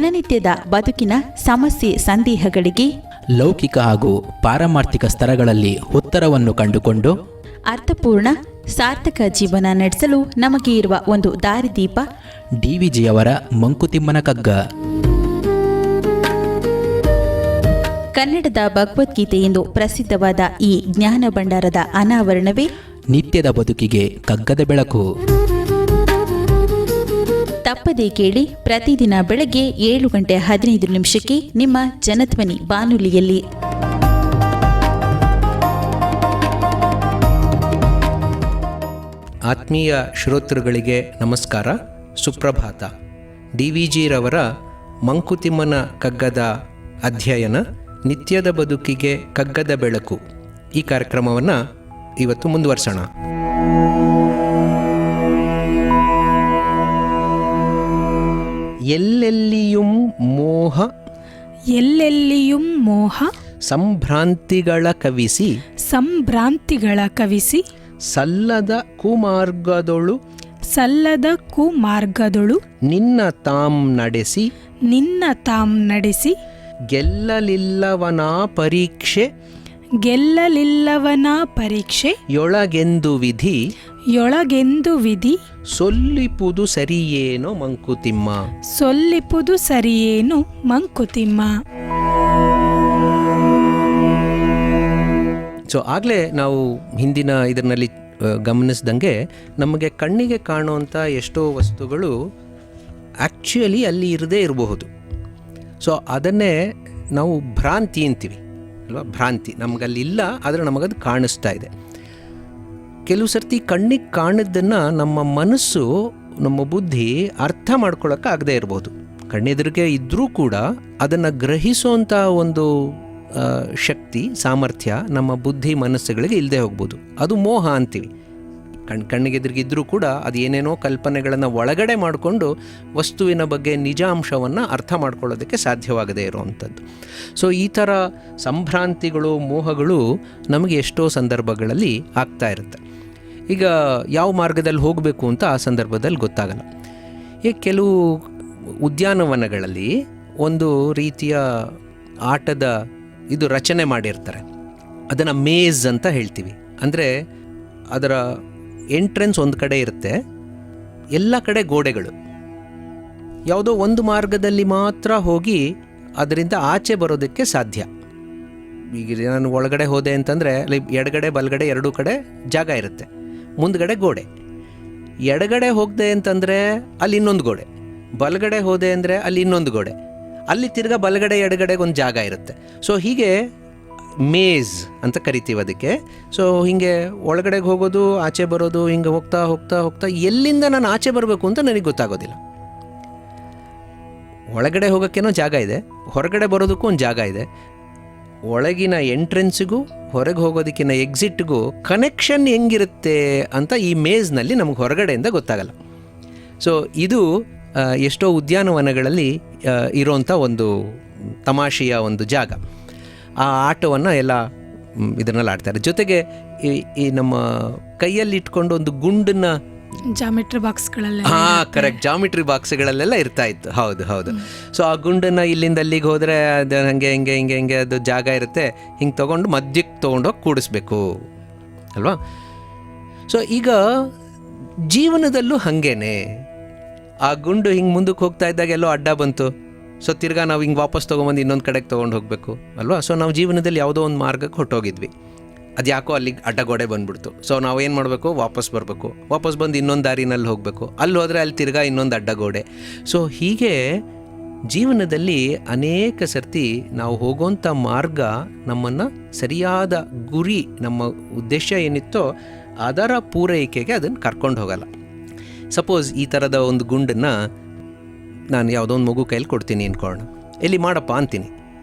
ದಿನನಿತ್ಯದ ಬದುಕಿನ ಸಮಸ್ಯೆ ಸಂದೇಹಗಳಿಗೆ ಲೌಕಿಕ ಹಾಗೂ ಪಾರಮಾರ್ಥಿಕ ಸ್ತರಗಳಲ್ಲಿ ಉತ್ತರವನ್ನು ಕಂಡುಕೊಂಡು ಅರ್ಥಪೂರ್ಣ ಸಾರ್ಥಕ ಜೀವನ ನಡೆಸಲು ನಮಗೆ ಇರುವ ಒಂದು ದಾರಿದೀಪ ಡಿವಿಜಿಯವರ ಮಂಕುತಿಮ್ಮನ ಕಗ್ಗ. ಕನ್ನಡದ ಭಗವದ್ಗೀತೆ ಎಂದು ಪ್ರಸಿದ್ಧವಾದ ಈ ಜ್ಞಾನ ಭಂಡಾರದ ಅನಾವರಣವೇ ನಿತ್ಯದ ಬದುಕಿಗೆ ಕಗ್ಗದ ಬೆಳಕು. ತಪ್ಪದೇ ಕೇಳಿ, ಪ್ರತಿದಿನ ಬೆಳಗ್ಗೆ 7:15 ನಿಮ್ಮ ಜನಧ್ವನಿ ಬಾನುಲಿಯಲ್ಲಿ. ಆತ್ಮೀಯ ಶ್ರೋತೃಗಳಿಗೆ ನಮಸ್ಕಾರ, ಸುಪ್ರಭಾತ. ಡಿವಿಜಿರವರ ಮಂಕುತಿಮ್ಮನ ಕಗ್ಗದ ಅಧ್ಯಯನ ನಿತ್ಯದ ಬದುಕಿಗೆ ಕಗ್ಗದ ಬೆಳಕು, ಈ ಕಾರ್ಯಕ್ರಮವನ್ನು ಇವತ್ತು ಮುಂದುವರ್ಸೋಣ. ಎಲ್ಲೆಲ್ಲಿಯುಂ ಮೋಹ ಎಲ್ಲೆಲ್ಲಿಯುಂ ಮೋಹ ಸಂಭ್ರಾಂತಿಗಳ ಕವಿಸಿ ಸಲ್ಲದ ಕುಮಾರ್ಗದೊಳು ನಿನ್ನ ತಾಂ ನಡೆಸಿ ಗೆಲ್ಲಲಿಲ್ಲವನ ಪರೀಕ್ಷೆ ಯೊಳಗೆಂದು ವಿಧಿ ಸೊಲ್ಲಿಪುದು ಸರಿಯೇನೋ ಮಂಕುತಿಮ್ಮ. ಸೊ ಆಗಲೇ ನಾವು ಹಿಂದಿನ ಇದರಲ್ಲಿ ಗಮನಿಸಿದಂಗೆ ನಮಗೆ ಕಣ್ಣಿಗೆ ಕಾಣುವಂಥ ಎಷ್ಟೋ ವಸ್ತುಗಳು ಆ್ಯಕ್ಚುಲಿ ಅಲ್ಲಿ ಇರದೇ ಇರಬಹುದು. ಸೊ ಅದನ್ನೇ ನಾವು ಭ್ರಾಂತಿ ಅಂತೀವಿ ಅಲ್ವಾ. ಭ್ರಾಂತಿ ನಮಗಲ್ಲಿ ಇಲ್ಲ, ಆದರೆ ನಮಗದು ಕಾಣಿಸ್ತಾ ಇದೆ. ಕೆಲವು ಸರ್ತಿ ಕಣ್ಣಿಗೆ ಕಾಣಿದ್ದನ್ನು ನಮ್ಮ ಮನಸ್ಸು, ನಮ್ಮ ಬುದ್ಧಿ ಅರ್ಥ ಮಾಡ್ಕೊಳ್ಳೋಕ್ಕಾಗದೇ ಇರ್ಬೋದು. ಕಣ್ಣೆದುರಿಗೆ ಇದ್ದರೂ ಕೂಡ ಅದನ್ನು ಗ್ರಹಿಸುವಂಥ ಒಂದು ಶಕ್ತಿ, ಸಾಮರ್ಥ್ಯ ನಮ್ಮ ಬುದ್ಧಿ ಮನಸ್ಸುಗಳಿಗೆ ಇಲ್ಲದೆ ಹೋಗ್ಬೋದು. ಅದು ಮೋಹ ಅಂತೀವಿ. ಕಣ್ಣಿಗೆದುರಿಗಿದ್ರೂ ಕೂಡ ಅದು ಏನೇನೋ ಕಲ್ಪನೆಗಳನ್ನು ಒಳಗಡೆ ಮಾಡಿಕೊಂಡು ವಸ್ತುವಿನ ಬಗ್ಗೆ ನಿಜಾಂಶವನ್ನು ಅರ್ಥ ಮಾಡ್ಕೊಳ್ಳೋದಕ್ಕೆ ಸಾಧ್ಯವಾಗದೇ ಇರುವಂಥದ್ದು. ಸೊ ಈ ಥರ ಸಂಭ್ರಾಂತಿಗಳು, ಮೋಹಗಳು ನಮಗೆ ಎಷ್ಟೋ ಸಂದರ್ಭಗಳಲ್ಲಿ ಆಗ್ತಾ ಇರುತ್ತೆ. ಈಗ ಯಾವ ಮಾರ್ಗದಲ್ಲಿ ಹೋಗಬೇಕು ಅಂತ ಆ ಸಂದರ್ಭದಲ್ಲಿ ಗೊತ್ತಾಗಲ್ಲ. ಈಗ ಕೆಲವು ಉದ್ಯಾನವನಗಳಲ್ಲಿ ಒಂದು ರೀತಿಯ ಆಟದ ಇದು ರಚನೆ ಮಾಡಿರ್ತಾರೆ. ಅದನ್ನು ಮೇಜ್ ಅಂತ ಹೇಳ್ತೀವಿ. ಅಂದರೆ ಅದರ ಎಂಟ್ರೆನ್ಸ್ ಒಂದು ಕಡೆ ಇರುತ್ತೆ, ಎಲ್ಲ ಕಡೆ ಗೋಡೆಗಳು. ಯಾವುದೋ ಒಂದು ಮಾರ್ಗದಲ್ಲಿ ಮಾತ್ರ ಹೋಗಿ ಅದರಿಂದ ಆಚೆ ಬರೋದಕ್ಕೆ ಸಾಧ್ಯ. ಈಗ ನಾನು ಒಳಗಡೆ ಹೋದೆ ಅಂತಂದರೆ ಎಡಗಡೆ ಬಲಗಡೆ ಎರಡೂ ಕಡೆ ಜಾಗ ಇರುತ್ತೆ, ಮುಂದ್ಗಡೆ ಗೋಡೆ. ಎಡಗಡೆ ಹೋಗದೆ ಅಂತಂದರೆ ಅಲ್ಲಿ ಇನ್ನೊಂದು ಗೋಡೆ, ಬಲಗಡೆ ಹೋದೆ ಅಂದರೆ ಅಲ್ಲಿ ಇನ್ನೊಂದು ಗೋಡೆ, ಅಲ್ಲಿ ತಿರ್ಗಾ ಬಲಗಡೆ ಎಡಗಡೆಗೆ ಒಂದು ಜಾಗ ಇರುತ್ತೆ. ಸೊ ಹೀಗೆ ಮೇಜ್ ಅಂತ ಕರಿತೀವಿ ಅದಕ್ಕೆ. ಸೊ ಹೀಗೆ ಒಳಗಡೆಗೆ ಹೋಗೋದು, ಆಚೆ ಬರೋದು, ಹಿಂಗೆ ಹೋಗ್ತಾ ಹೋಗ್ತಾ ಹೋಗ್ತಾ ಎಲ್ಲಿಂದ ನಾನು ಆಚೆ ಬರಬೇಕು ಅಂತ ನನಗೆ ಗೊತ್ತಾಗೋದಿಲ್ಲ. ಒಳಗಡೆ ಹೋಗೋಕ್ಕೇನೋ ಜಾಗ ಇದೆ, ಹೊರಗಡೆ ಬರೋದಕ್ಕೂ ಒಂದು ಜಾಗ ಇದೆ. ಒಳಗಿನ ಎಂಟ್ರೆನ್ಸಿಗೂ ಹೊರಗೆ ಹೋಗೋದಕ್ಕಿಂತ ಎಕ್ಸಿಟ್ಗೂ ಕನೆಕ್ಷನ್ ಹೆಂಗಿರುತ್ತೆ ಅಂತ ಈ ಮೇಜ್ನಲ್ಲಿ ನಮಗೆ ಹೊರಗಡೆಯಿಂದ ಗೊತ್ತಾಗಲ್ಲ. ಸೊ ಇದು ಎಷ್ಟೋ ಉದ್ಯಾನವನಗಳಲ್ಲಿ ಇರೋಂಥ ಒಂದು ತಮಾಷೆಯ ಒಂದು ಜಾಗ. ಆ ಆಟವನ್ನು ಎಲ್ಲ ಇದನ್ನೆಲ್ಲ ಆಡ್ತಾರೆ. ಜೊತೆಗೆ ಈ ನಮ್ಮ ಕೈಯಲ್ಲಿ ಇಟ್ಕೊಂಡು ಒಂದು ಗುಂಡನ್ನ ಜಾಮಿಟ್ರಿ ಬಾಕ್ಸ್ಗಳಲ್ಲಿ, ಕರೆಕ್ಟ್, ಜಾಮಿಟ್ರಿ ಬಾಕ್ಸ್ಗಳಲ್ಲೆಲ್ಲ ಇರ್ತಾ ಇತ್ತು. ಹೌದು. ಸೊ ಆ ಗುಂಡನ್ನು ಇಲ್ಲಿಂದ ಅಲ್ಲಿಗೆ ಹೋದರೆ ಅದು ಹಿಂಗೆ ಅದು ಜಾಗ ಇರುತ್ತೆ, ಹಿಂಗೆ ತೊಗೊಂಡು ಮಧ್ಯಕ್ಕೆ ತೊಗೊಂಡೋಗಿ ಕೂಡಿಸ್ಬೇಕು ಅಲ್ವಾ. ಸೊ ಈಗ ಜೀವನದಲ್ಲೂ ಹಾಗೇನೆ ಆ ಗುಂಡು ಹಿಂಗೆ ಮುಂದಕ್ಕೆ ಹೋಗ್ತಾ ಇದ್ದಾಗ ಎಲ್ಲೋ ಅಡ್ಡ ಬಂತು. ಸೊ ತಿರ್ಗಾ ನಾವು ಹಿಂಗೆ ವಾಪಸ್ ತೊಗೊಂಬಂದು ಇನ್ನೊಂದು ಕಡೆಗೆ ತೊಗೊಂಡು ಹೋಗಬೇಕು ಅಲ್ವಾ. ಸೊ ನಾವು ಜೀವನದಲ್ಲಿ ಯಾವುದೋ ಒಂದು ಮಾರ್ಗಕ್ಕೆ ಹೊಟ್ಟೋಗಿದ್ವಿ, ಅದು ಯಾಕೋ ಅಲ್ಲಿಗೆ ಅಡ್ಡಗೋಡೆ ಬಂದುಬಿಡ್ತು. ಸೊ ನಾವು ಏನು ಮಾಡಬೇಕು, ವಾಪಸ್ ಬಂದು ಇನ್ನೊಂದು ದಾರಿನಲ್ಲಿ ಹೋಗಬೇಕು. ಅಲ್ಲಿ ಹೋದರೆ ಅಲ್ಲಿ ತಿರ್ಗಾ ಇನ್ನೊಂದು ಅಡ್ಡಗೋಡೆ. ಸೊ ಹೀಗೆ ಜೀವನದಲ್ಲಿ ಅನೇಕ ಸರ್ತಿ ನಾವು ಹೋಗೋಂಥ ಮಾರ್ಗ ನಮ್ಮನ್ನು ಸರಿಯಾದ ಗುರಿ, ನಮ್ಮ ಉದ್ದೇಶ ಏನಿತ್ತೋ ಅದರ ಪೂರೈಕೆಗೆ ಅದನ್ನು ಕರ್ಕೊಂಡು ಹೋಗಲ್ಲ. ಸಪೋಸ್ ಈ ಥರದ ಒಂದು ಗುಂಡನ್ನು ನಾನು ಯಾವುದೋ ಒಂದು ಮಗು ಕೈಲಿ ಕೊಡ್ತೀನಿ ಅಂದ್ಕೊಳ್ಳೋಣ, ಎಲ್ಲಿ ಮಾಡಪ್ಪ ಅಂತೀನಿ.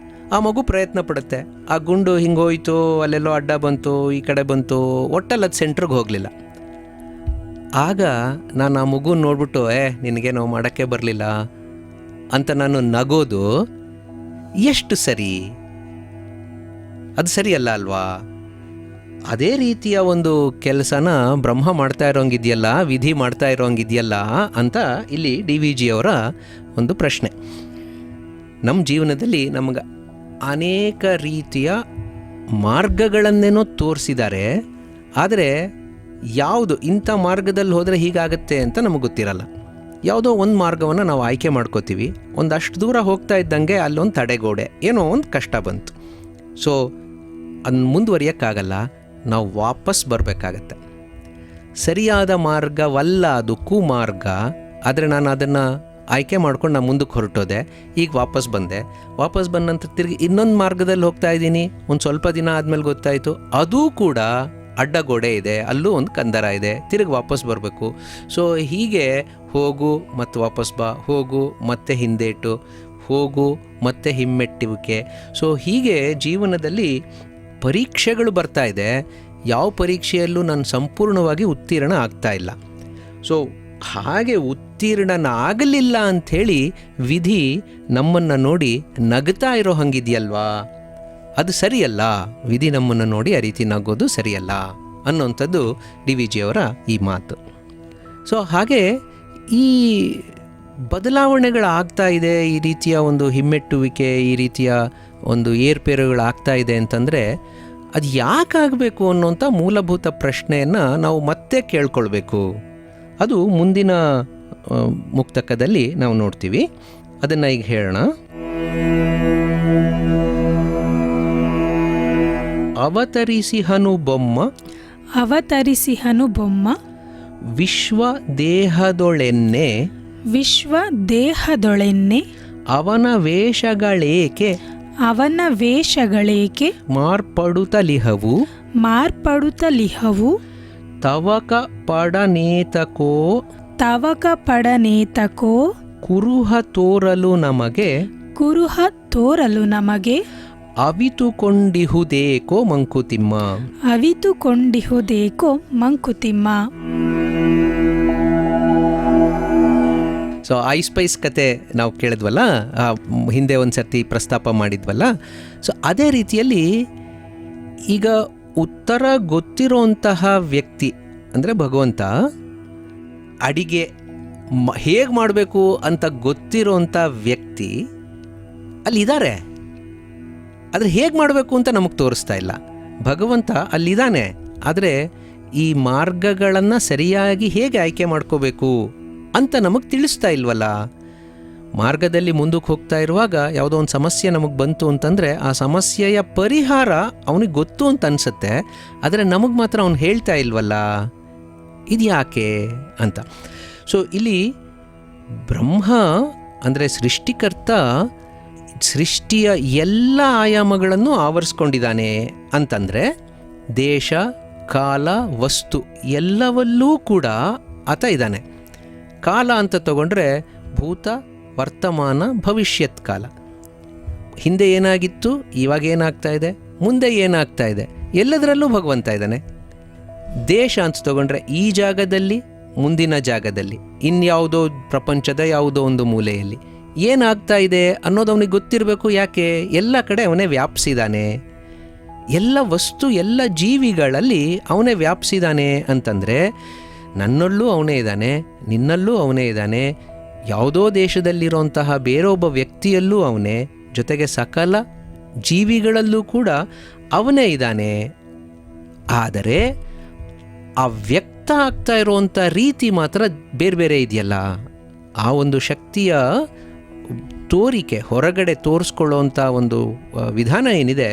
ಆ ಮಗು ಪ್ರಯತ್ನ ಪಡುತ್ತೆ, ಆ ಗುಂಡು ಹಿಂಗೆ ಹೋಯ್ತು, ಅಲ್ಲೆಲ್ಲೋ ಅಡ್ಡ ಬಂತು, ಈ ಕಡೆ ಬಂತು, ಒಟ್ಟಲ್ಲಿ ಅದು ಸೆಂಟ್ರಿಗೆ ಹೋಗಲಿಲ್ಲ. ಆಗ ನಾನು ಆ ಮಗುನ ನೋಡ್ಬಿಟ್ಟು ನಿನಗೇನೋ ಮಾಡೋಕ್ಕೆ ಬರಲಿಲ್ಲ ಅಂತ ನಾನು ನಗೋದು ಎಷ್ಟು ಸರಿ? ಅದು ಸರಿಯಲ್ಲ ಅಲ್ವಾ? ಅದೇ ರೀತಿಯ ಒಂದು ಕೆಲಸನ ಬ್ರಹ್ಮ ಮಾಡ್ತಾ ಇರೋಂಗಿದೆಯಲ್ಲ, ವಿಧಿ ಮಾಡ್ತಾ ಇರೋಂಗಿದೆಯಲ್ಲ ಅಂತ ಇಲ್ಲಿ ಡಿ ವಿ ಜಿಯವರ ಒಂದು ಪ್ರಶ್ನೆ. ನಮ್ಮ ಜೀವನದಲ್ಲಿ ನಮಗೆ ಅನೇಕ ರೀತಿಯ ಮಾರ್ಗಗಳನ್ನೇನೋ ತೋರಿಸಿದ್ದಾರೆ. ಆದರೆ ಯಾವುದು ಇಂಥ ಮಾರ್ಗದಲ್ಲಿ ಹೋದರೆ ಹೀಗಾಗತ್ತೆ ಅಂತ ನಮಗೆ ಗೊತ್ತಿರಲ್ಲ. ಯಾವುದೋ ಒಂದು ಮಾರ್ಗವನ್ನು ನಾವು ಆಯ್ಕೆ ಮಾಡ್ಕೋತೀವಿ. ಒಂದಷ್ಟು ದೂರ ಹೋಗ್ತಾ ಇದ್ದಂಗೆ ಅಲ್ಲೊಂದು ತಡೆಗೋಡೆ, ಏನೋ ಒಂದು ಕಷ್ಟ ಬಂತು. ಸೊ ಅದನ್ನು ಮುಂದುವರಿಯೋಕ್ಕಾಗಲ್ಲ, ನಾವು ವಾಪಸ್ ಬರಬೇಕಾಗತ್ತೆ. ಸರಿಯಾದ ಮಾರ್ಗವಲ್ಲ ಅದು, ಕುಮಾರ್ಗ. ಆದರೆ ನಾನು ಅದನ್ನು ಆಯ್ಕೆ ಮಾಡ್ಕೊಂಡು ನಾನು ಮುಂದಕ್ಕೆ ಹೊರಟೋದೆ. ಈಗ ವಾಪಸ್ ಬಂದ ನಂತರ ತಿರುಗಿ ಇನ್ನೊಂದು ಮಾರ್ಗದಲ್ಲಿ ಹೋಗ್ತಾ ಇದ್ದೀನಿ. ಒಂದು ಸ್ವಲ್ಪ ದಿನ ಆದಮೇಲೆ ಗೊತ್ತಾಯಿತು ಅದೂ ಕೂಡ ಅಡ್ಡಗೋಡೆ ಇದೆ, ಅಲ್ಲೂ ಒಂದು ಕಂದರ ಇದೆ, ತಿರುಗಿ ವಾಪಸ್ ಬರಬೇಕು. ಸೊ ಹೀಗೆ ಹೋಗು ಮತ್ತು ವಾಪಸ್ ಬಾ, ಹೋಗು ಮತ್ತೆ ಹಿಂದೇಟು, ಹೋಗು ಮತ್ತೆ ಹಿಮ್ಮೆಟ್ಟುವಿಕೆ. ಸೊ ಹೀಗೆ ಜೀವನದಲ್ಲಿ ಪರೀಕ್ಷೆಗಳು ಬರ್ತಾ ಇದೆ. ಯಾವ ಪರೀಕ್ಷೆಯಲ್ಲೂ ನಾನು ಸಂಪೂರ್ಣವಾಗಿ ಉತ್ತೀರ್ಣ ಆಗ್ತಾ ಇಲ್ಲ. ಸೊ ಹಾಗೆ ಉತ್ತೀರ್ಣನಾಗಲಿಲ್ಲ ಅಂಥೇಳಿ ವಿಧಿ ನಮ್ಮನ್ನು ನೋಡಿ ನಗ್ತಾ ಇರೋ ಹಂಗಿದೆಯಲ್ವಾ, ಅದು ಸರಿಯಲ್ಲ. ವಿಧಿ ನಮ್ಮನ್ನು ನೋಡಿ ಆ ರೀತಿ ನಗೋದು ಸರಿಯಲ್ಲ ಅನ್ನೋಂಥದ್ದು ಡಿ ವಿ ಜಿಯವರ ಈ ಮಾತು. ಸೊ ಹಾಗೆ ಈ ಬದಲಾವಣೆಗಳಾಗ್ತಾ ಇದೆ, ಈ ರೀತಿಯ ಒಂದು ಹಿಮ್ಮೆಟ್ಟುವಿಕೆ, ಈ ರೀತಿಯ ಒಂದು ಏರ್ಪೇರುಗಳಾಗ್ತಾ ಇದೆ ಅಂತಂದರೆ ಅದು ಯಾಕಾಗಬೇಕು ಅನ್ನೋಂಥ ಮೂಲಭೂತ ಪ್ರಶ್ನೆಯನ್ನು ನಾವು ಮತ್ತೆ ಕೇಳ್ಕೊಳ್ಬೇಕು. ಅದು ಮುಂದಿನ ಮುಕ್ತಕದಲ್ಲಿ ನಾವು ನೋಡ್ತೀವಿ. ಅದನ್ನು ಈಗ ಹೇಳೋಣ. ಅವತರಿಸಿಹನು ಬೊಮ್ಮ ವಿಶ್ವ ದೇಹದೊಳೆನ್ನೆ ಅವನ ವೇಷಗಳೇಕೆ ಮಾರ್ಪಡುತ್ತಲಿಹವು ತವಕ ಪಡನೇತಕೋ ಕುರುಹ ತೋರಲು ನಮಗೆ ಅವಿತುಕೊಂಡಿಹುದೇಕೋ ಮಂಕುತಿಮ್ಮ. ಸೊ ಐ ಸ್ಪೈಸ್ ಕತೆ ನಾವು ಕೇಳಿದ್ವಲ್ಲ, ಹಿಂದೆ ಒಂದು ಸರ್ತಿ ಪ್ರಸ್ತಾಪ ಮಾಡಿದ್ವಲ್ಲ. ಸೊ ಅದೇ ರೀತಿಯಲ್ಲಿ ಈಗ ಉತ್ತರ ಗೊತ್ತಿರೋಂತಹ ವ್ಯಕ್ತಿ ಅಂದರೆ ಭಗವಂತ, ಅಡಿಗೆ ಹೇಗೆ ಮಾಡಬೇಕು ಅಂತ ಗೊತ್ತಿರೋಂಥ ವ್ಯಕ್ತಿ ಅಲ್ಲಿದ್ದಾರೆ. ಆದರೆ ಹೇಗೆ ಮಾಡಬೇಕು ಅಂತ ನಮಗೆ ತೋರಿಸ್ತಾ ಇಲ್ಲ. ಭಗವಂತ ಅಲ್ಲಿದ್ದಾನೆ, ಆದರೆ ಈ ಮಾರ್ಗಗಳನ್ನು ಸರಿಯಾಗಿ ಹೇಗೆ ಆಯ್ಕೆ ಮಾಡ್ಕೋಬೇಕು ಅಂತ ನಮಗೆ ತಿಳಿಸ್ತಾ ಇಲ್ವಲ್ಲ. ಮಾರ್ಗದಲ್ಲಿ ಮುಂದಕ್ಕೆ ಹೋಗ್ತಾ ಇರುವಾಗ ಯಾವುದೋ ಒಂದು ಸಮಸ್ಯೆ ನಮಗೆ ಬಂತು ಅಂತಂದರೆ ಆ ಸಮಸ್ಯೆಯ ಪರಿಹಾರ ಅವನಿಗೆ ಗೊತ್ತು ಅಂತ ಅನಿಸುತ್ತೆ, ಆದರೆ ನಮಗೆ ಮಾತ್ರ ಅವನು ಹೇಳ್ತಾ ಇಲ್ವಲ್ಲ, ಇದು ಯಾಕೆ ಅಂತ. ಸೊ ಇಲ್ಲಿ ಬ್ರಹ್ಮ ಅಂದರೆ ಸೃಷ್ಟಿಕರ್ತ ಸೃಷ್ಟಿಯ ಎಲ್ಲ ಆಯಾಮಗಳನ್ನು ಆವರಿಸ್ಕೊಂಡಿದ್ದಾನೆ ಅಂತಂದರೆ ದೇಶ, ಕಾಲ, ವಸ್ತು ಎಲ್ಲವಲ್ಲೂ ಕೂಡ ಆತ ಇದ್ದಾನೆ. ಕಾಲ ಅಂತ ತಗೊಂಡ್ರೆ ಭೂತ, ವರ್ತಮಾನ, ಭವಿಷ್ಯತ್ ಕಾಲ. ಹಿಂದೆ ಏನಾಗಿತ್ತು, ಇವಾಗ ಏನಾಗ್ತಾ ಇದೆ, ಮುಂದೆ ಏನಾಗ್ತಾ ಇದೆ, ಎಲ್ಲದರಲ್ಲೂ ಭಗವಂತ ಇದ್ದಾನೆ. ದೇಶ ಅಂತ ತಗೊಂಡ್ರೆ ಈ ಜಾಗದಲ್ಲಿ, ಮುಂದಿನ ಜಾಗದಲ್ಲಿ, ಇನ್ಯಾವುದೋ ಪ್ರಪಂಚದ ಯಾವುದೋ ಒಂದು ಮೂಲೆಯಲ್ಲಿ ಏನಾಗ್ತಾ ಇದೆ ಅನ್ನೋದು ಅವನಿಗೆ ಗೊತ್ತಿರಬೇಕು. ಯಾಕೆ? ಎಲ್ಲ ಕಡೆ ಅವನೇ ವ್ಯಾಪಿಸಿದ್ದಾನೆ. ಎಲ್ಲ ವಸ್ತು, ಎಲ್ಲ ಜೀವಿಗಳಲ್ಲಿ ಅವನೇ ವ್ಯಾಪಿಸಿದ್ದಾನೆ ಅಂತಂದರೆ ನನ್ನಲ್ಲೂ ಅವನೇ ಇದ್ದಾನೆ, ನಿನ್ನಲ್ಲೂ ಅವನೇ ಇದ್ದಾನೆ, ಯಾವುದೋ ದೇಶದಲ್ಲಿರುವಂತಹ ಬೇರೊಬ್ಬ ವ್ಯಕ್ತಿಯಲ್ಲೂ ಅವನೇ, ಜೊತೆಗೆ ಸಕಲ ಜೀವಿಗಳಲ್ಲೂ ಕೂಡ ಅವನೇ ಇದ್ದಾನೆ. ಆದರೆ ಆ ವ್ಯಕ್ತ ಆಗ್ತಾ ಇರುವಂಥ ರೀತಿ ಮಾತ್ರ ಬೇರೆ ಬೇರೆ ಇದೆಯಲ್ಲ. ಆ ಒಂದು ಶಕ್ತಿಯ ತೋರಿಕೆ, ಹೊರಗಡೆ ತೋರಿಸ್ಕೊಳ್ಳೋವಂಥ ಒಂದು ವಿಧಾನ ಏನಿದೆ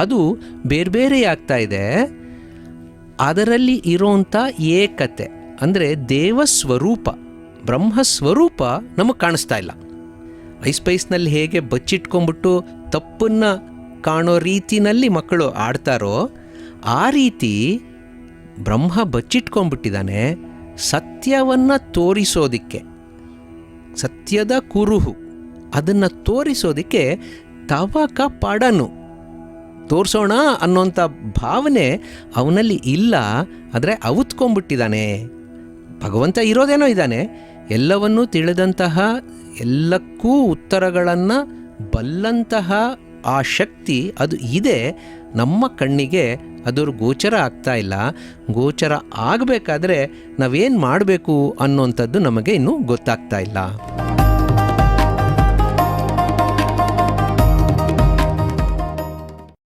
ಅದು ಬೇರೆ ಬೇರೆ ಆಗ್ತಾ ಇದೆ. ಅದರಲ್ಲಿ ಇರೋಂಥ ಏಕತೆ ಅಂದರೆ ದೇವಸ್ವರೂಪ, ಬ್ರಹ್ಮಸ್ವರೂಪ ನಮಗೆ ಕಾಣಿಸ್ತಾ ಇಲ್ಲ. ಐಸ್ಪೈಸ್ನಲ್ಲಿ ಹೇಗೆ ಬಚ್ಚಿಟ್ಕೊಂಡ್ಬಿಟ್ಟು ತಪ್ಪನ್ನು ಕಾಣೋ ರೀತಿನಲ್ಲಿ ಮಕ್ಕಳು ಆಡ್ತಾರೋ ಆ ರೀತಿ ಬ್ರಹ್ಮ ಬಚ್ಚಿಟ್ಕೊಂಡ್ಬಿಟ್ಟಿದ್ದಾನೆ ಸತ್ಯವನ್ನು ತೋರಿಸೋದಿಕ್ಕೆ. ಸತ್ಯದ ಕುರುಹು ಅದನ್ನು ತೋರಿಸೋದಕ್ಕೆ ತವಕ ಪಡನು ತೋರಿಸೋಣ ಅನ್ನೋಂಥ ಭಾವನೆ ಅವನಲ್ಲಿ ಇಲ್ಲ. ಆದರೆ ಅವತ್ಕೊಂಡ್ಬಿಟ್ಟಿದ್ದಾನೆ. ಭಗವಂತ ಇರೋದೇನೋ ಇದ್ದಾನೆ, ಎಲ್ಲವನ್ನೂ ತಿಳಿದಂತಹ, ಎಲ್ಲಕ್ಕೂ ಉತ್ತರಗಳನ್ನು ಬಲ್ಲಂತಹ ಆ ಶಕ್ತಿ ಅದು ಇದೆ. ನಮ್ಮ ಕಣ್ಣಿಗೆ ಅದರ ಗೋಚರ ಆಗ್ತಾ ಇಲ್ಲ. ಗೋಚರ ಆಗಬೇಕಾದ್ರೆ ನಾವೇನು ಮಾಡಬೇಕು ಅನ್ನೋಂಥದ್ದು ನಮಗೆ ಇನ್ನೂ ಗೊತ್ತಾಗ್ತಾ ಇಲ್ಲ.